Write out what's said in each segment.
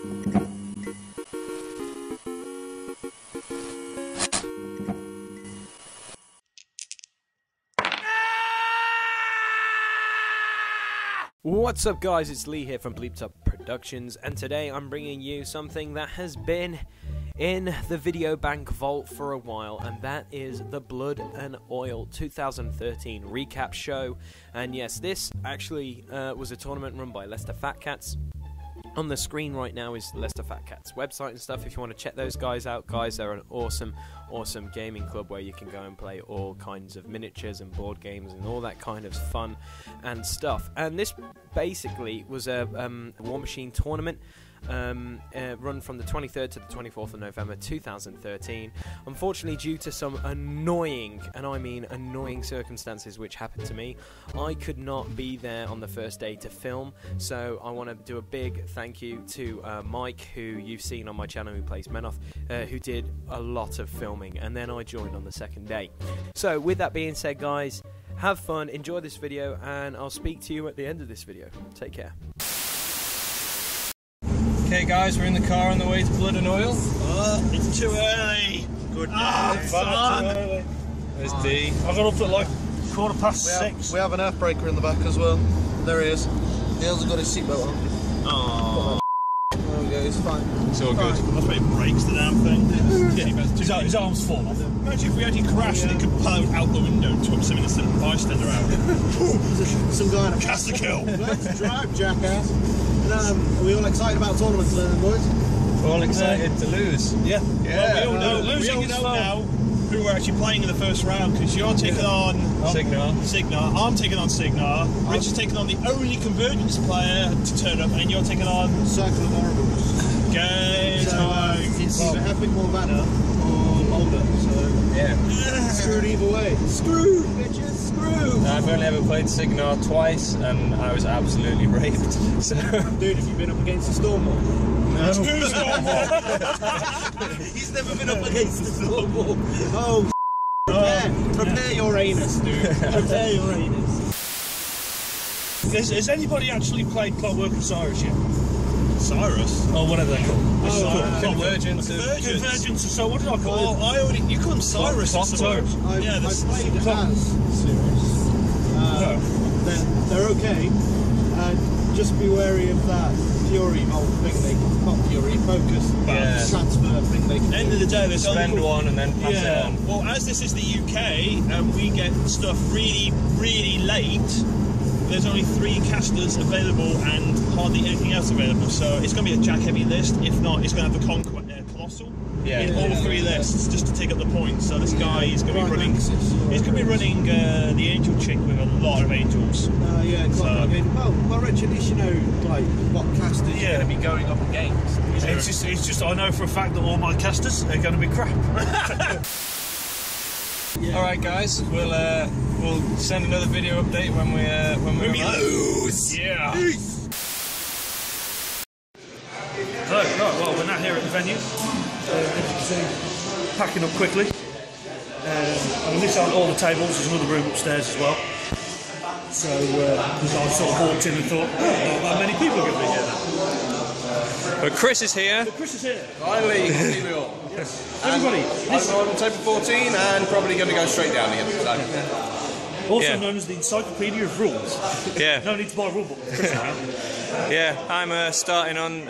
What's up guys, it's Lee here from BLEEPED Productions, and today I'm bringing you something that has been in the video bank vault for a while, and that is the Blood and Oil 2013 recap show. And yes, this actually was a tournament run by Leicester Fat Cats. On the screen right now is Leicester Fat Cats website and stuff. If you want to check those guys out, guys, they're an awesome gaming club where you can go and play all kinds of miniatures and board games and all that kind of fun and stuff. And this basically was a War Machine tournament run from the 23rd to the 24th of November 2013. Unfortunately, due to some annoying, and I mean annoying circumstances which happened to me, I could not be there on the first day to film. So I want to do a big thank you to Mike, who you've seen on my channel, who plays Menoth, who did a lot of filming, and then I joined on the second day. So with that being said, guys, have fun, enjoy this video, and I'll speak to you at the end of this video. Take care. Okay guys, we're in the car on the way to Blood and Oil. It's too early. Good night. Son. There's D. I got up at like 6:15. We have an earthbreaker in the back as well. There he is. He hasn't got his seatbelt on. Oh. There we go, he's fine. It's all good. That's why it breaks the damn thing. His arms fall off. Imagine if we actually crashed and it could blow out the window and took some innocent bystander out. Some guy in a Cast the kill. Let's drive, jackass. Are we all excited about tournaments, boys? We're all excited to lose. Yeah. Well, we all know, losing now who we're actually playing in the first round, because you're taking on Signar, I'm taking on Signar, Rich is taking on the only Convergence player to turn up, and you're taking on Circle of Horribles. Game time. It's either Epic or Vanna or Mulder, so Yeah. screwed either way. Screwed, bitches, screwed! I've only ever played Signar twice, and I was absolutely raped. So, dude, have you been up against a Stormwall? no. He's never been up against a Stormwall. Oh, prepare your anus, dude. Prepare your anus. Has anybody actually played Clockwork of Cyrus yet? Cyrus? Oh, whatever they're called. Convergence. So what did I call it? You call them Cyrus. I played as Sirius. They're okay. Just be wary of that Fury mold thing they can, not Fury, focus transfer thing they can. End of the day, there's spend one and then pass it on. Well, as this is the UK and we get stuff really late, there's only 3 casters available and hardly anything else available, so it's going to be a jack-heavy list. If not, it's going to have the Colossal in all 3 lists just to take up the points. So this guy is going to be running. He's going to be running the Angel chick with a lot of angels. Well, Rich, at least you know like what casters you're going to be going up against. It's just I know for a fact that all my casters are going to be crap. Alright guys, we'll send another video update when we lose. Yeah. Peace. Right, well, we're now here at the venue. As you can see, packing up quickly. And this aren't all the tables, there's another room upstairs as well. So, because I sort of walked in and thought, not that many people are going to be here now. But Chris is here. Finally, here we are. Everybody, I'm on table 14 and probably going to go straight down again. So. Also known as the Encyclopedia of Rules. Yeah. No need to buy a rule book. Yeah, I'm starting on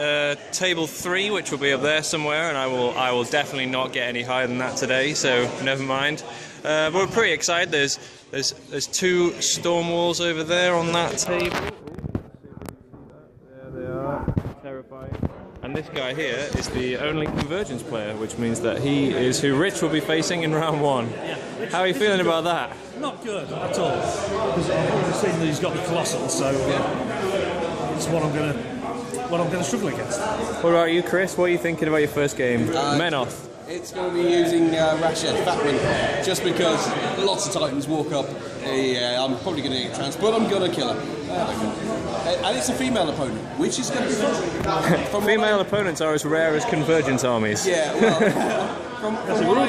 table 3, which will be up there somewhere, and I will definitely not get any higher than that today, so never mind. But we're pretty excited. There's 2 storm walls over there on that table. There they are. Terrifying. And this guy here is the only Convergence player, which means that he is who Rich will be facing in round 1. Yeah. How are you feeling about that? Not good at all. Because I've already seen that he's got the Colossal, so it's what I'm gonna struggle against. What about you, Chris? What are you thinking about your first game? Menoth. It's going to be using Rashid Fatman, just because lots of Titans walk up. I'm probably going to get trounced, but I'm going to kill her. And it's a female opponent, which is going to be fun. Female opponents are as rare as Convergence armies. Yeah, well, from what I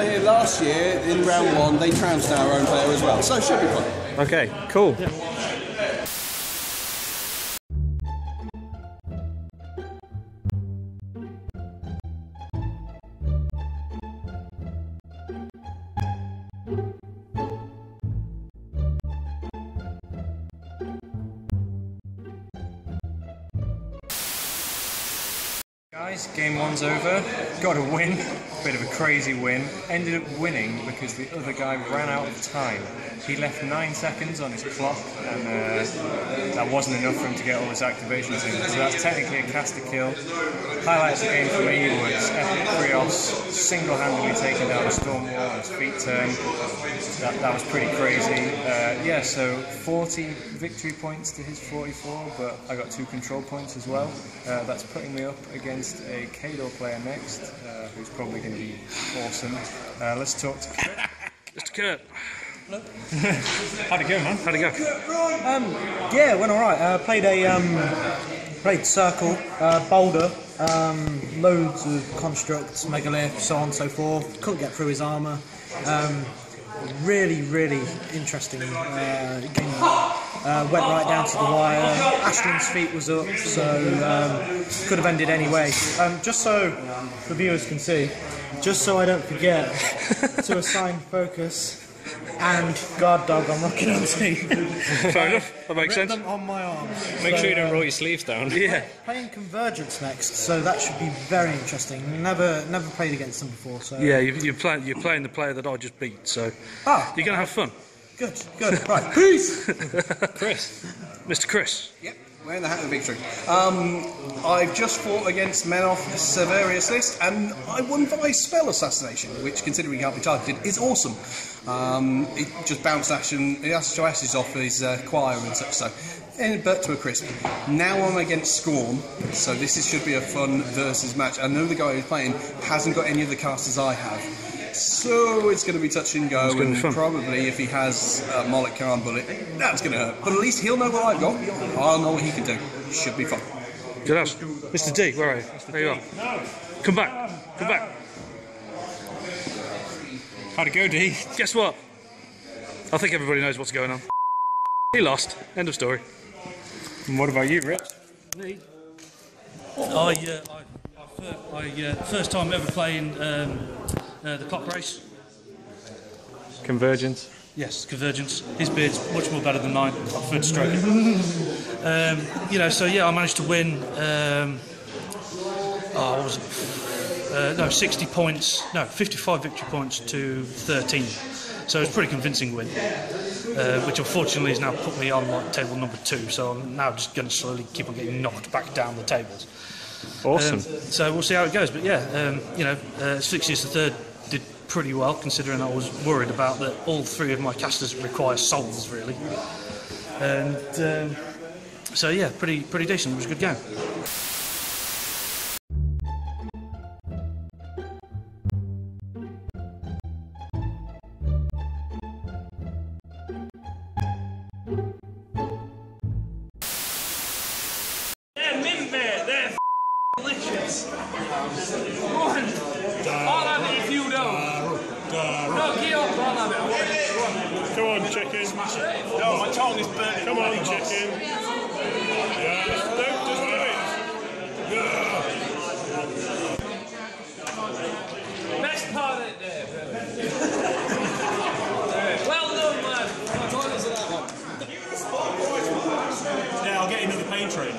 hear last year, in round 1, they trounced our own player as well, so it should be fun. Okay, cool. Yeah. Guys, game one's over. Got a win. Bit of a crazy win. Ended up winning because the other guy ran out of time. He left 9 seconds on his clock, and that wasn't enough for him to get all his activations in. So that's technically a caster kill. Highlight of the game for me was Epic Krios single-handedly taking down a storm wall on his feet turn. That was pretty crazy. Yeah, so 40 victory points to his 44, but I got 2 control points as well. That's putting me up against a Kador player next, who's probably going to be awesome. Let's talk to Kurt. Mr. Kurt. Hello. How'd it go, man? How'd it go? Yeah, it went alright. Played Circle, Boulder, loads of constructs, megalith, so on and so forth. Couldn't get through his armour. Really, really interesting game. Went right down to the wire. Ashton's feet was up, so could have ended anyway. Just so the viewers can see, just so I don't forget to assign focus and guard dog on Rocket on team. Fair enough, that makes sense. Them on my arms. Make sure you don't roll your sleeves down. Yeah. Playing Convergence next, so that should be very interesting. Never played against them before, so. Yeah, you're playing the player that I just beat, so you're gonna have fun. Good. Right, peace. Chris, Mr. Chris. Yep, wearing the hat of victory. I've just fought against men off the Severius list, and I won by spell assassination, which, considering he can't be targeted, is awesome. It just bounced ashes off his choir and such, so but to a crisp. Now I'm against Scorn, so this should be a fun versus match. I know the guy who's playing hasn't got any of the casters I have, so it's going to be touch and go, and probably if he has a Moloch Khan bullet, that's going to hurt. But at least he'll know what I've got. I'll know what he can do. Should be fun. Good as. Mr. D, where are you? There you are. Come back. How'd it go, D? Guess what? I think everybody knows what's going on. He lost. End of story. And what about you, Rich? Me? First time ever playing the clock race. Convergence. Yes, Convergence. His beard's much more better than mine. I prefer to stroke it. So yeah, I managed to win. What was it? 60 points. No, 55 victory points to 13. So it was a pretty convincing win, which unfortunately has now put me on like table number 2. So I'm now just going to slowly keep on getting knocked back down the tables. Awesome. So we'll see how it goes. But yeah, Asphyxius III did pretty well, considering I was worried about that all 3 of my casters require souls, really. And so yeah, pretty decent. It was a good game. Come on, chicken. No, my tongue is burning. Come on, chicken. Yeah, just do it. Yeah. Best part of it there. Well done, man. Yeah, I'll get into the pain train.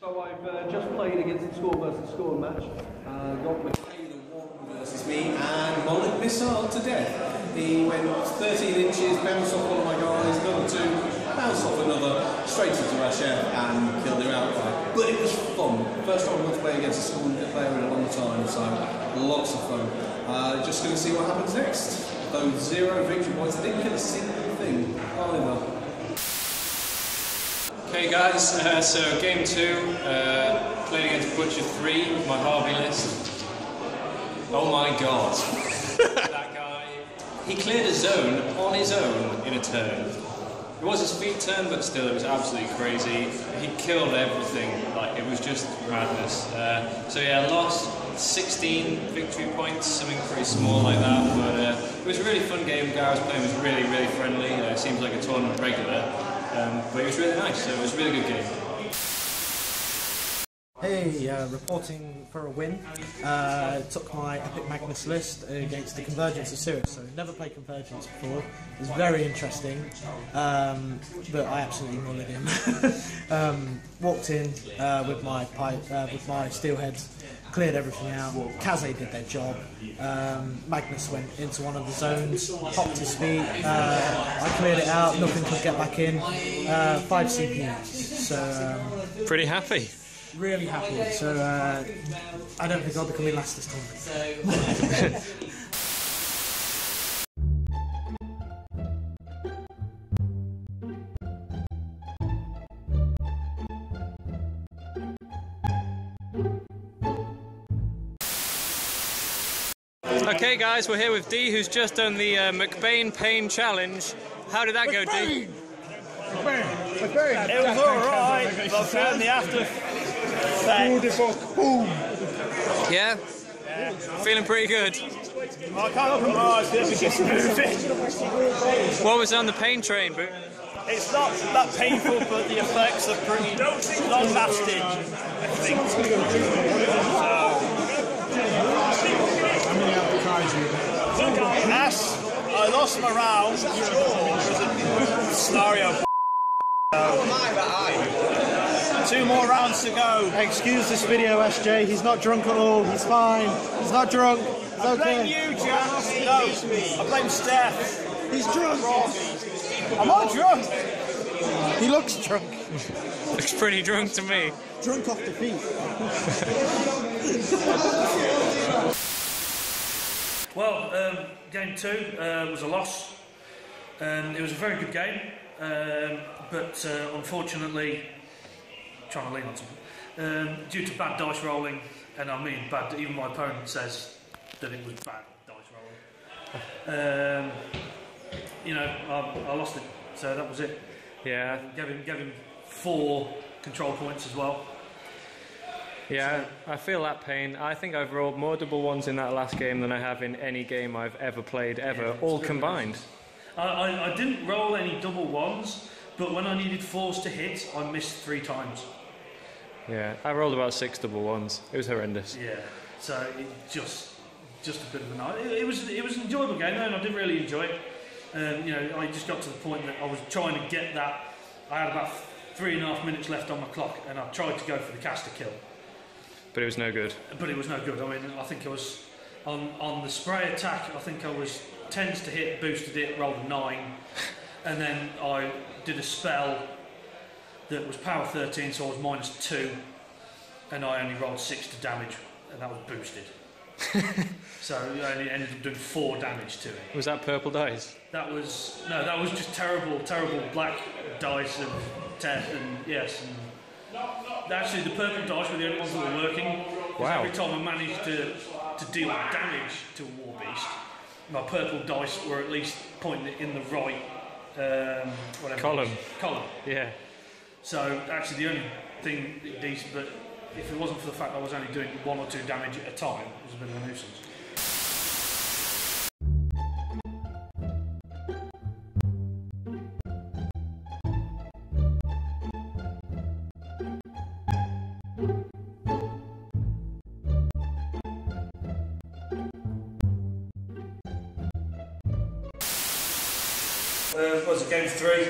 So I've just played against the Scorn versus Scorn match. Got McCain Versus me, and Moloch missile to death. He went 13 inches, bounced off one of my guys, another 2, bounced off another, straight into Rashev and killed him outright. But it was fun. First time I got to play against a Scorn player in a long time, so lots of fun. Just going to see what happens next. Those 0 victory points, I didn't get a single thing. Oliver. Okay guys, so game 2, played against Butcher 3 with my Harvey list. Oh my god. That guy, he cleared a zone on his own in a turn. It was his feet turn, but still it was absolutely crazy. He killed everything, like it was just madness. So yeah, lost 16 victory points, something pretty small like that, but it was a really fun game. The guy I was playing was really, really friendly. Seems like a tournament regular. but it was really nice, so it was a really good game. Hey, reporting for a win. Took my Epic Magnus list against the Convergence of Sirius. So never played Convergence before. It was very interesting, but I absolutely mullered him. Walked in with my steelheads, cleared everything out. Kaze did their job. Magnus went into one of the zones, popped his feet. I cleared it out. Nothing could get back in. 5 CPUs. So pretty happy. Really happy, so I don't think I'll be coming last this time. Okay guys, we're here with D, who's just done the McBain Pain Challenge. How did that go, D? It was alright, but I'm feeling the after effect. Boom! Yeah? Feeling pretty good. I can't open my eyes because it's moving. What was on the pain train, Boo? It's not that painful, but the effects are pretty long lasting, I think. Yes, I lost my round because of scenario. 2 more rounds to go. Excuse this video, SJ. He's not drunk at all. He's fine. He's not drunk. It's I blame okay. you, Jack. No, I blame Steph. He's drunk. I'm not drunk. He looks drunk. Looks pretty drunk to me. Drunk off the feet. Well, game 2 was a loss. It was a very good game, but unfortunately, trying to lean on something, due to bad dice rolling, and I mean bad, even my opponent says that it was bad dice rolling. You know, I lost it, so that was it. Yeah. Gave him 4 control points as well. Yeah, I feel that pain. I think I've rolled more double ones in that last game than I have in any game I've ever played, ever, all combined. I didn't roll any double ones, but when I needed 4s to hit, I missed 3 times. Yeah, I rolled about 6 double ones. It was horrendous. Yeah, so it just a bit of a night. It was an enjoyable game, though, and I did really enjoy it. You know, I just got to the point that I was trying to get that. I had about 3.5 minutes left on my clock, and I tried to go for the caster kill. But it was no good. But it was no good. I mean, I think I was on the spray attack. I think I was 10s to hit, boosted it, rolled a 9, and then I did a spell that was power 13, so I was -2, and I only rolled 6 to damage, and that was boosted. So I only ended up doing 4 damage to it. Was that purple dice? That was just terrible black dice and yes. And actually, the purple dice were the only ones that were working. Wow. Every time I managed to deal damage to a war beast, my purple dice were at least pointing in the right column. Yeah. So actually, the only thing decent, but if it wasn't for the fact I was only doing 1 or 2 damage at a time, it was a bit of a nuisance. Was it game 3?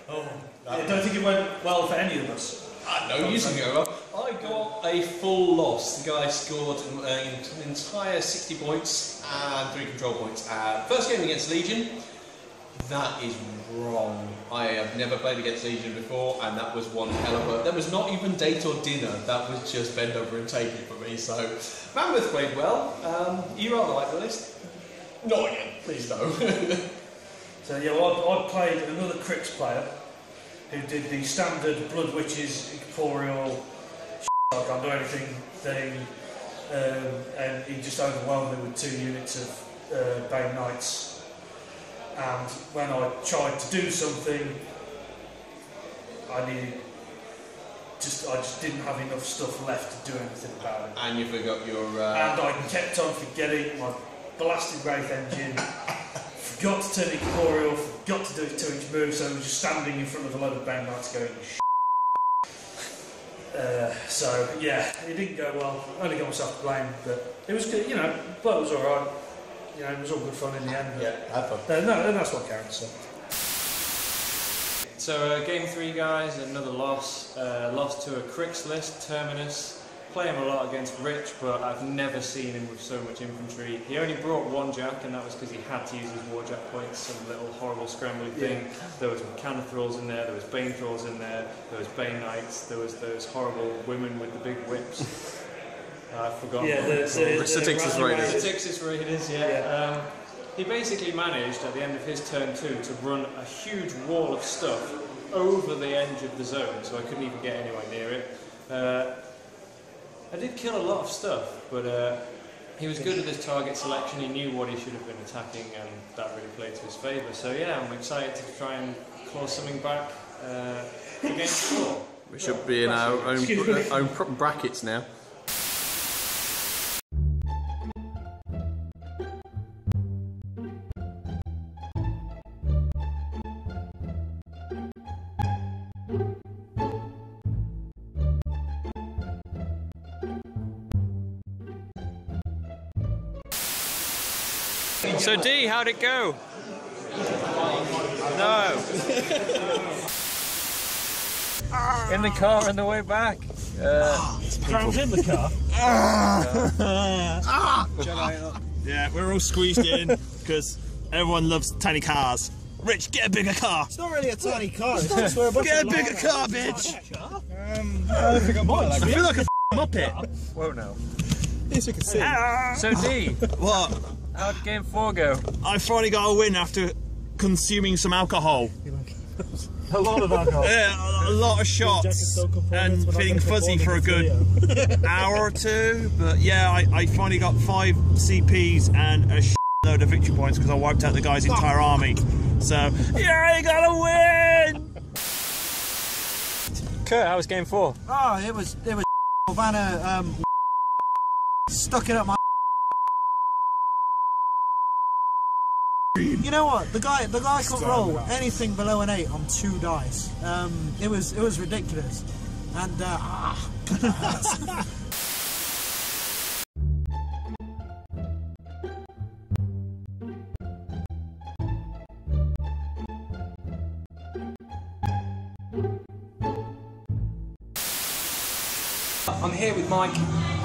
Oh, I don't think it went well for any of us. No, you can go up. I got a full loss. The guy scored an entire 60 points and 3 control points. First game against Legion. That is wrong. I have never played against Legion before, and that was one hell of a... That was not even date or dinner. That was just bend over and take it for me. So, Mammoth played well. You rather like the list? Not again, please no. So yeah, well, I played another Crix player who did the standard Blood Witches incorporeal I can't do anything thing, and he just overwhelmed me with 2 units of Bane Knights. And when I tried to do something, I just didn't have enough stuff left to do anything about it. And you forgot your... And I kept on forgetting my blasted Wraith engine. Forgot to turn it incorporeal, forgot to do his 2-inch move, so he was just standing in front of a load of bang lights going, so yeah, it didn't go well. I only got myself to blame, but it was good, you know, but it was alright. You know, it was all good fun in the end. Yeah, had fun. No, and that's what counts. So game 3, guys, another loss. Lost to a Cricks list, Terminus. Play him a lot against Rich, but I've never seen him with so much infantry. He only brought 1 jack, and that was because he had to use his war jack points, some little horrible scrambling thing. There was Mechanic Thralls in there was Bane Thralls in there was Bane Knights, there was those horrible women with the big whips. I've forgotten. Yeah, the Statixis Raiders. Statixis Raiders, yeah. He basically managed, at the end of his turn 2, to run a huge wall of stuff over the edge of the zone, so I couldn't even get anywhere near it. I did kill a lot of stuff, but he was good at his target selection, he knew what he should have been attacking, and that really played to his favour. So yeah, I'm excited to try and claw something back for game 4. We should be in our own brackets now. So D, how'd it go? No. In the car on the way back. Crown's in the car. Yeah, we're all squeezed in because everyone loves tiny cars. Rich, get a bigger car. It's not really a tiny car. It's Get a bigger car, bitch. I don't think I might. I feel like a muppet. Whoa, no. Yes, you can see. So D, What? how'd game 4 go? I finally got a win after consuming some alcohol. A lot of alcohol. Yeah, a lot of shots and feeling fuzzy for a good hour or 2. But yeah, I finally got 5 CPs and a load of victory points because I wiped out the guy's entire army. So yeah, I got a win. Kurt, how was game 4? Oh, it was Vanna stuck it up my. You know what? The guy could roll anything below an 8 on 2 dice. It was ridiculous, and I'm here with Mike,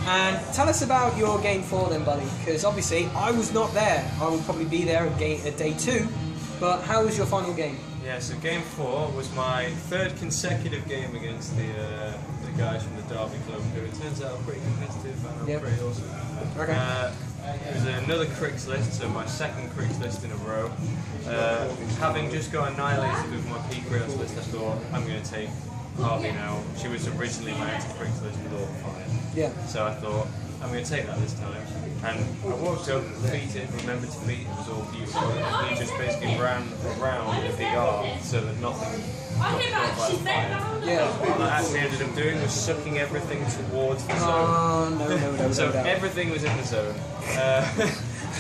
and tell us about your game 4 then, buddy, because obviously I was not there. I will probably be there at day 2, but how was your final game? Yeah, so game 4 was my 3rd consecutive game against the guys from the Derby Club, who it turns out are pretty competitive and are pretty awesome. Okay. It was another Cricks list, so my 2nd Cricks list in a row. Having just got annihilated with my Peak Rails list, I thought I'm going to take Harvey now. She was originally my anti-Cricks list with all 5. Yeah. So I thought, I'm going to take that this time. And I walked up, beat it, remembered to beat, it was all beautiful. And he just basically ran around a big arc so that nothing got caught by the fire. Yeah. What I actually ended up doing was sucking everything towards the zone. Oh, no. So everything was in the zone,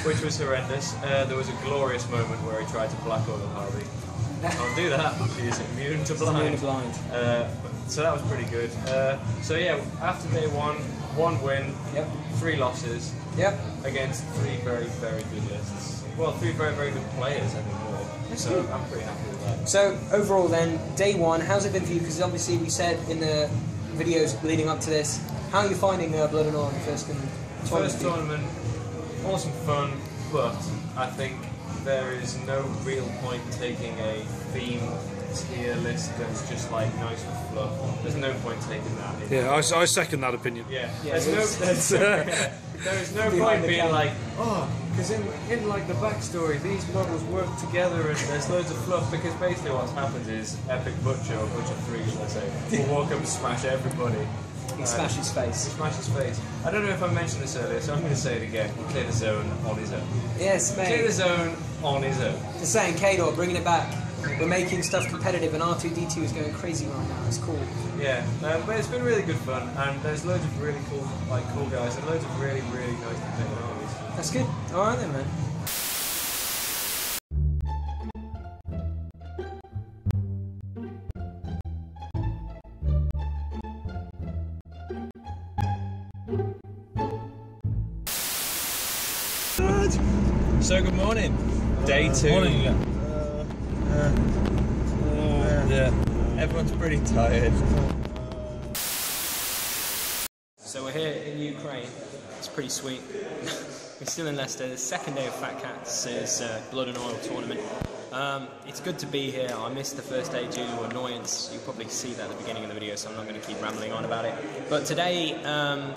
which was horrendous. There was a glorious moment where he tried to black oil Harvey. Can't do that, she's immune to blind. So that was pretty good. So yeah, after day 1, 1 win, 3 losses, against 3 very, very good lists. Well, 3 very, very good players, I think more. So I'm pretty happy with that. So overall then, day 1, how's it been for you? Because obviously we said in the videos leading up to this, how are you finding Blood and Oil in the first tournament? First tournament, awesome fun, but I think there is no real point taking a theme tier list that's just like nice and fluff. There's no point taking that. Yeah, I second that opinion. Yeah, there is no point being like, oh, because in like the backstory, these models work together and there's loads of fluff. Because basically what's happened is Epic Butcher or Butcher 3, let's say, will walk up and smash everybody. He smashed his face. He smashed his face. I don't know if I mentioned this earlier, so I'm going to say it again. He cleared the zone on his own. Yes, mate. Cleared the zone on his own. Just saying, Kador, bringing it back. We're making stuff competitive, and R2D2 is going crazy right now. It's cool. Yeah, but it's been really good fun, and there's loads of really cool guys, and loads of really, really nice competitive armies. That's good. All right then, man. So good morning. Day 2. Morning, Yeah. Everyone's pretty tired. So we're here in Ukraine. It's pretty sweet. We're still in Leicester. The second day of Fat Cats' Blood and Oil tournament. It's good to be here. I missed the first day due to annoyance. You'll probably see that at the beginning of the video, so I'm not going to keep rambling on about it. But today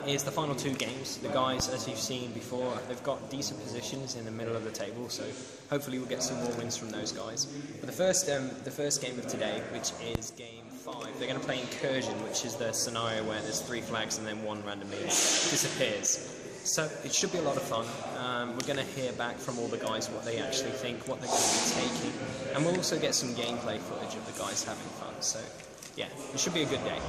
is the final 2 games. The guys, as you've seen before, they've got decent positions in the middle of the table, so hopefully we'll get some more wins from those guys. But the first game of today, which is game 5, they're going to play Incursion, which is the scenario where there's 3 flags and then one randomly disappears. So it should be a lot of fun. We're going to hear back from all the guys what they actually think, what they're going to be taking, and we'll also get some gameplay footage of the guys having fun. So yeah, it should be a good day.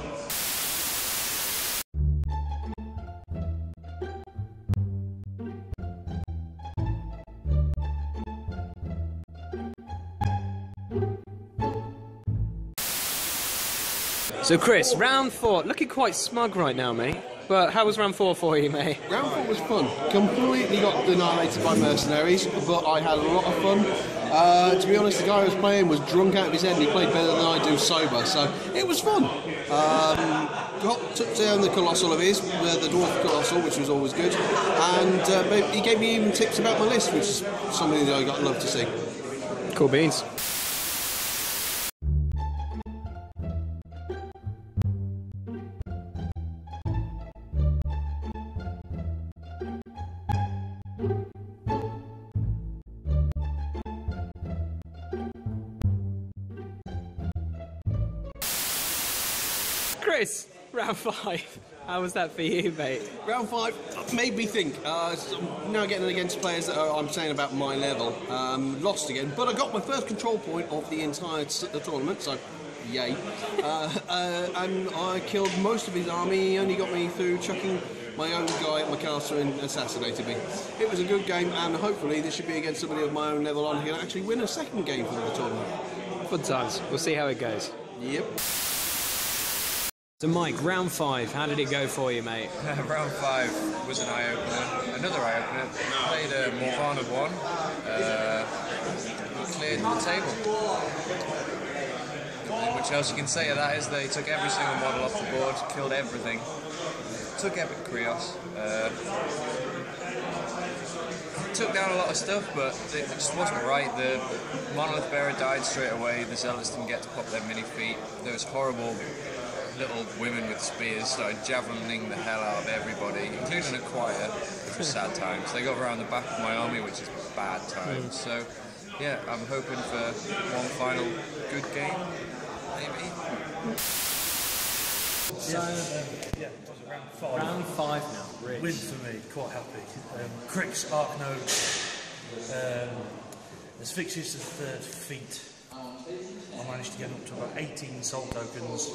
So Chris, round 4, looking quite smug right now, mate. But how was round 4 for you, mate? Round 4 was fun. Completely got annihilated by mercenaries, but I had a lot of fun. To be honest, the guy I was playing was drunk out of his head and he played better than I do sober, so it was fun. Took down the Colossal of his, the Dwarf Colossal, which was always good, and he gave me even tips about my list, which is something that I love to see. Cool beans. Chris, round 5. How was that for you, mate? Round 5 made me think. Now getting against players that I'm saying about my level. Lost again, but I got my first control point of the entire tournament, so yay. And I killed most of his army. He only got me through chucking my own guy at my castle and assassinated me. It was a good game, and hopefully this should be against somebody of my own level on who can actually win a second game for the tournament. Fun times. We'll see how it goes. Yep. So Mike, round 5, how did it go for you, mate? Round 5 was an eye-opener, another eye-opener. Played a Morvan of 1, cleared the table. Not much else you can say of that is they took every single model off the board, killed everything, took Epic Krios, took down a lot of stuff, but it just wasn't right. The Monolith Bearer died straight away, the Zealots didn't get to pop their mini feet, there was horrible little women with spears started javelining the hell out of everybody, including a choir, which was sad times. They got around the back of my army, which is bad times. So, yeah, I'm hoping for one final good game, maybe. So, yeah, it was round 5. Round 5 now, Rich. Win for me, quite happy. Crick's Arc Node, Asphyxious the 3rd feat. I managed to get up to about 18 soul tokens.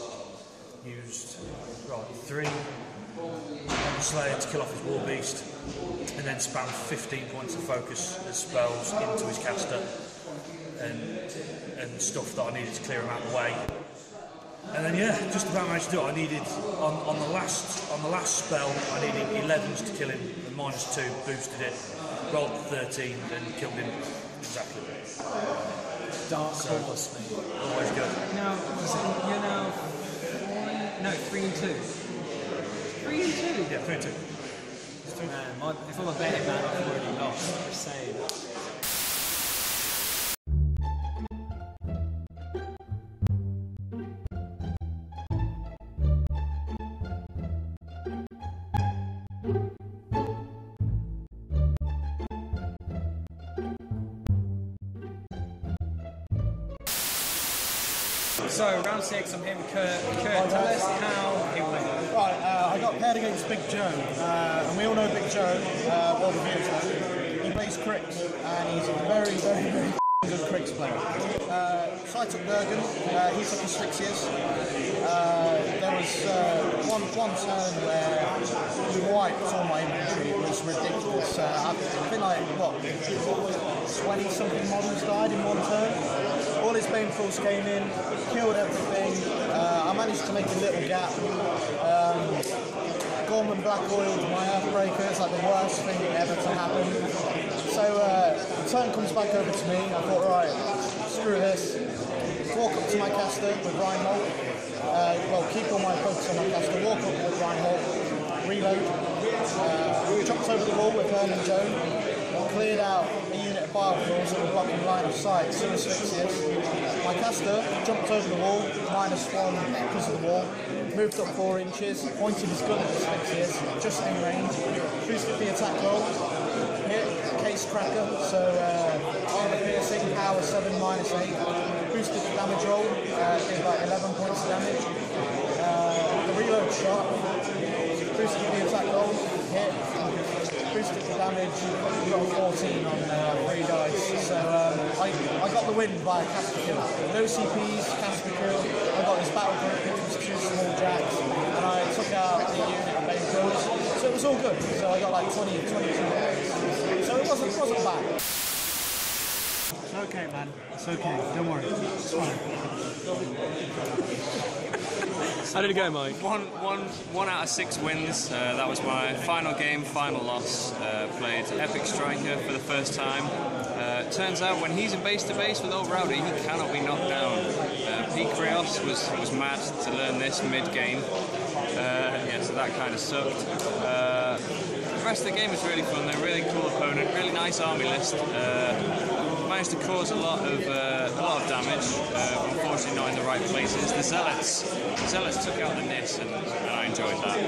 Used 3 on Slayer to kill off his War Beast, and then spammed 15 points of focus as spells into his caster and stuff that I needed to clear him out of the way. And then yeah, just about managed to do it. I needed on the last spell I needed 11s to kill him, and -2 boosted it, rolled 13 and killed him exactly. Dark Horse, mate. Always good. Now, you're now 3 and 2. 3 and 2? Yeah, 3 and 2. Man, if I'm a betting man, I've already lost. I'm just saying. So, round 6, I'm here with Kurt. Kurt, tell us how he went. Right, I got paired against Big Joe, and we all know Big Joe, well the viewers know. He plays Cricks, and he's a very, very, very good Cricks player. So I took Bergen, he took Asphyxious. There was one turn where he wiped all my inventory. It was ridiculous. I think like, 20-something models died in one turn. All his Banefalls came in, killed everything. I managed to make a little gap. Gorman black oiled my Earthbreaker. It's like the worst thing ever to happen. So the turn comes back over to me. I thought, right, screw this. Walk up to my caster with Reinhold. Well, keep all my focus on my caster. Walk up with Reinhold. Reload. Jumped over the wall with Herman Joan. Cleared out a unit of file floors that were blocking line of sight. So asphyxious. My caster jumped over the wall, -1 because of the wall. Moved up 4 inches. Pointed his gun at asphyxious, just in range. Boosted the attack roll. Hit. Case cracker. So armor piercing. Power 7 -8. Boosted the damage roll. Did like 11 points of damage. The reload shot. Boosted the attack roll. Hit. Boosted the damage, got a 14 on 3 dice, so I got the win by a caster kill. No CPs, caster kill. I got this battle group, which was 2 small jacks, and I took out the unit of main pros, so it was all good. So I got like 22 days. So it wasn't bad. It's okay, man. It's okay. Don't worry. It's fine. How did it go, Mike? One out of 6 wins. That was my final game, final loss. Played Epic Striker for the first time. Turns out when he's in base-to-base with old Rowdy, he cannot be knocked down. Pete Krios was mad to learn this mid-game. Yeah, so that kind of sucked. The rest of the game was really fun. They're a really cool opponent, really nice army list. Managed to cause a lot of damage. Unfortunately, not in the right places. The Zealots took out the Nis, and I enjoyed that.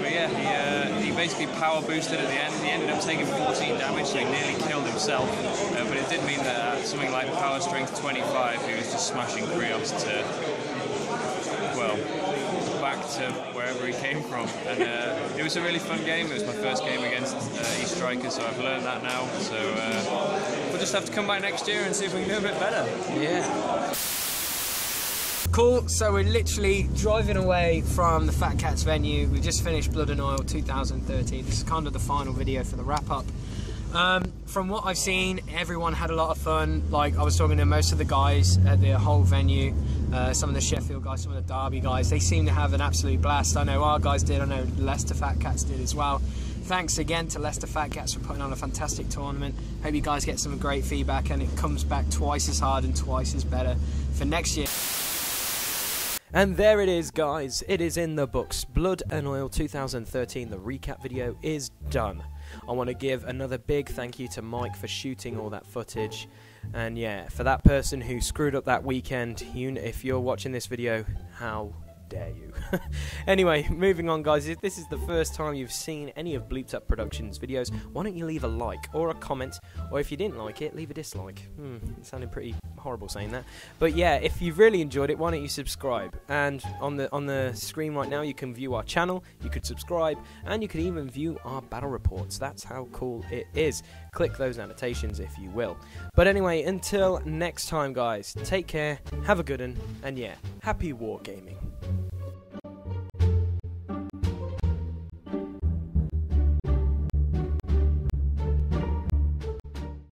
But yeah, he basically power boosted at the end. He ended up taking 14 damage, so he nearly killed himself. But it did mean that at something like power strength 25, he was just smashing Krios to, well, back to wherever he came from. And it was a really fun game. It was my first game against E-Striker, so I've learned that now. So we'll just have to come back next year and see if we can do a bit better. Yeah. Cool, so we're literally driving away from the Fat Cats venue. We just finished Blood and Oil 2013. This is kind of the final video for the wrap-up. From what I've seen, everyone had a lot of fun. Like, I was talking to most of the guys at the whole venue, some of the Sheffield guys, some of the Derby guys. They seem to have an absolute blast. I know our guys did, I know Leicester Fat Cats did as well. Thanks again to Leicester Fat Cats for putting on a fantastic tournament. Hope you guys get some great feedback and it comes back twice as hard and twice as better for next year. And there it is, guys. It is in the books. Blood and Oil 2013, the recap video is done. I want to give another big thank you to Mike for shooting all that footage. And yeah, for that person who screwed up that weekend, if you're watching this video, how dare you. Anyway, moving on, guys. If this is the first time you've seen any of Bleeped Up Productions videos, why don't you leave a like or a comment, or if you didn't like it, leave a dislike. It sounded pretty horrible saying that, but yeah, if you've really enjoyed it, why don't you subscribe? And on the screen right now, you can view our channel, you could subscribe, and you can even view our battle reports. That's how cool it is. Click those annotations if you will. But anyway, until next time, guys, take care, have a good one, and yeah, happy wargaming.